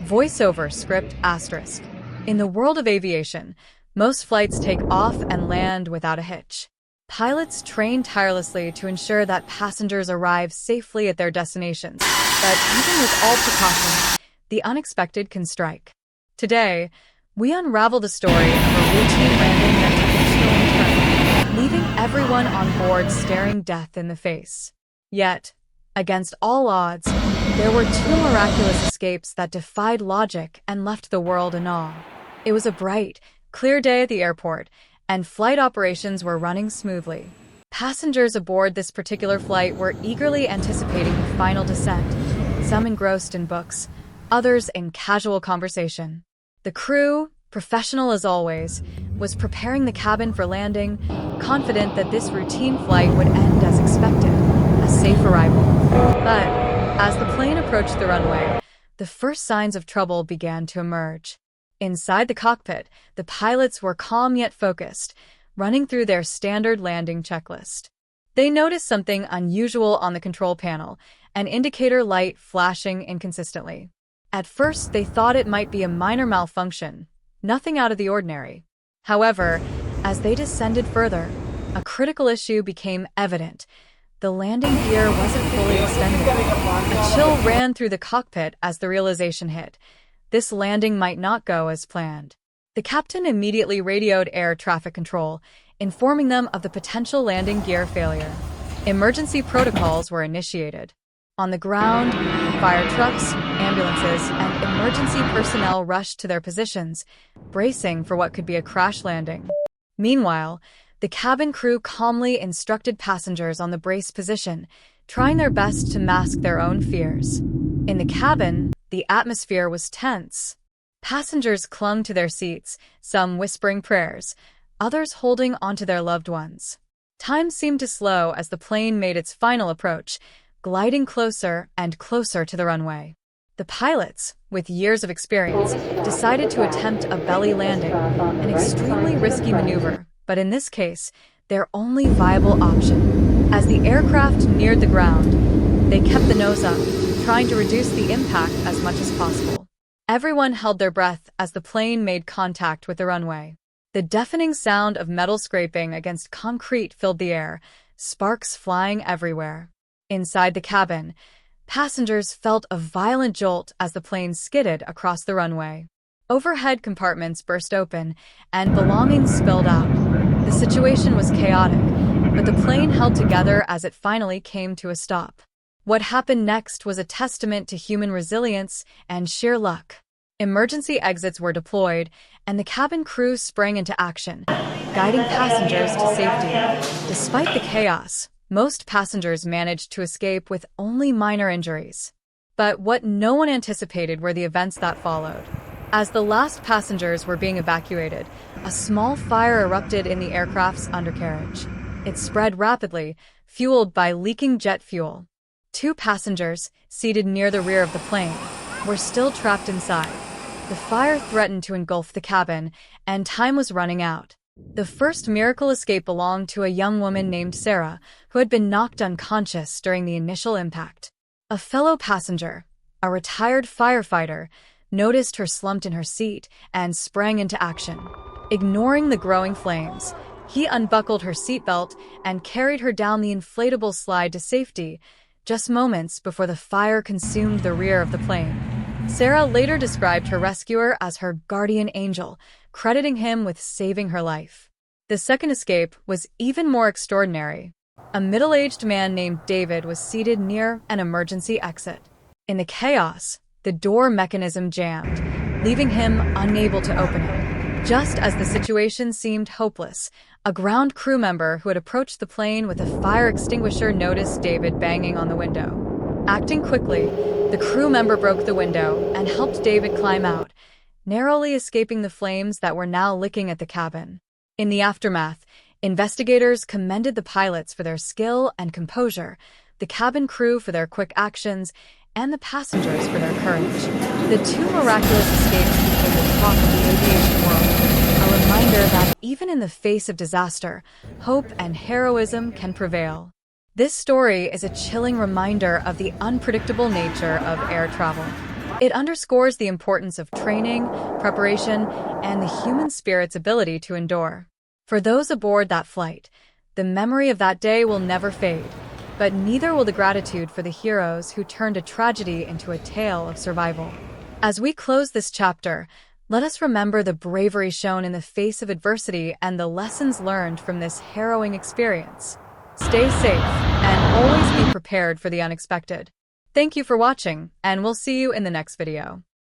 Voiceover script asterisk. In the world of aviation, most flights take off and land without a hitch. Pilots train tirelessly to ensure that passengers arrive safely at their destinations. But even with all precautions, the unexpected can strike. Today, we unravel the story of a routine landing that took a chilling turn, leaving everyone on board staring death in the face. Yet, against all odds, there were two miraculous escapes that defied logic and left the world in awe. It was a bright, clear day at the airport, and flight operations were running smoothly. Passengers aboard this particular flight were eagerly anticipating the final descent, some engrossed in books, others in casual conversation. The crew, professional as always, was preparing the cabin for landing, confident that this routine flight would end as expected, a safe arrival. But as the plane approached the runway, the first signs of trouble began to emerge. Inside the cockpit, the pilots were calm yet focused, running through their standard landing checklist. They noticed something unusual on the control panel, an indicator light flashing inconsistently. At first, they thought it might be a minor malfunction, nothing out of the ordinary. However, as they descended further, a critical issue became evident. The landing gear wasn't fully extended. A chill ran through the cockpit as the realization hit. This landing might not go as planned. The captain immediately radioed air traffic control, informing them of the potential landing gear failure. Emergency protocols were initiated. On the ground, fire trucks, ambulances, and emergency personnel rushed to their positions, bracing for what could be a crash landing. Meanwhile, the cabin crew calmly instructed passengers on the brace position, trying their best to mask their own fears. In the cabin, the atmosphere was tense. Passengers clung to their seats, some whispering prayers, others holding onto their loved ones. Time seemed to slow as the plane made its final approach, gliding closer and closer to the runway. The pilots, with years of experience, decided to attempt a belly landing, an extremely risky maneuver, but in this case, their only viable option. As the aircraft neared the ground, they kept the nose up, trying to reduce the impact as much as possible. Everyone held their breath as the plane made contact with the runway. The deafening sound of metal scraping against concrete filled the air, sparks flying everywhere. Inside the cabin, passengers felt a violent jolt as the plane skidded across the runway. Overhead compartments burst open, and belongings spilled out. The situation was chaotic, but the plane held together as it finally came to a stop. What happened next was a testament to human resilience and sheer luck. Emergency exits were deployed, and the cabin crew sprang into action, guiding passengers to safety. Despite the chaos, most passengers managed to escape with only minor injuries. But what no one anticipated were the events that followed. As the last passengers were being evacuated, a small fire erupted in the aircraft's undercarriage. It spread rapidly, fueled by leaking jet fuel. Two passengers, seated near the rear of the plane, were still trapped inside. The fire threatened to engulf the cabin, and time was running out. The first miracle escape belonged to a young woman named Sarah, who had been knocked unconscious during the initial impact. A fellow passenger, a retired firefighter, noticed her slumped in her seat and sprang into action. Ignoring the growing flames, he unbuckled her seatbelt and carried her down the inflatable slide to safety, just moments before the fire consumed the rear of the plane. Sarah later described her rescuer as her guardian angel, crediting him with saving her life. The second escape was even more extraordinary. A middle-aged man named David was seated near an emergency exit. In the chaos, the door mechanism jammed, leaving him unable to open it. Just as the situation seemed hopeless, a ground crew member who had approached the plane with a fire extinguisher noticed David banging on the window. Acting quickly, the crew member broke the window and helped David climb out, narrowly escaping the flames that were now licking at the cabin. In the aftermath, investigators commended the pilots for their skill and composure, the cabin crew for their quick actions, and the passengers for their courage. The two miraculous escapes became the talk of the aviation world, a reminder that even in the face of disaster, hope and heroism can prevail. This story is a chilling reminder of the unpredictable nature of air travel. It underscores the importance of training, preparation, and the human spirit's ability to endure. For those aboard that flight, the memory of that day will never fade, but neither will the gratitude for the heroes who turned a tragedy into a tale of survival. As we close this chapter, let us remember the bravery shown in the face of adversity and the lessons learned from this harrowing experience. Stay safe and always be prepared for the unexpected. Thank you for watching, and we'll see you in the next video.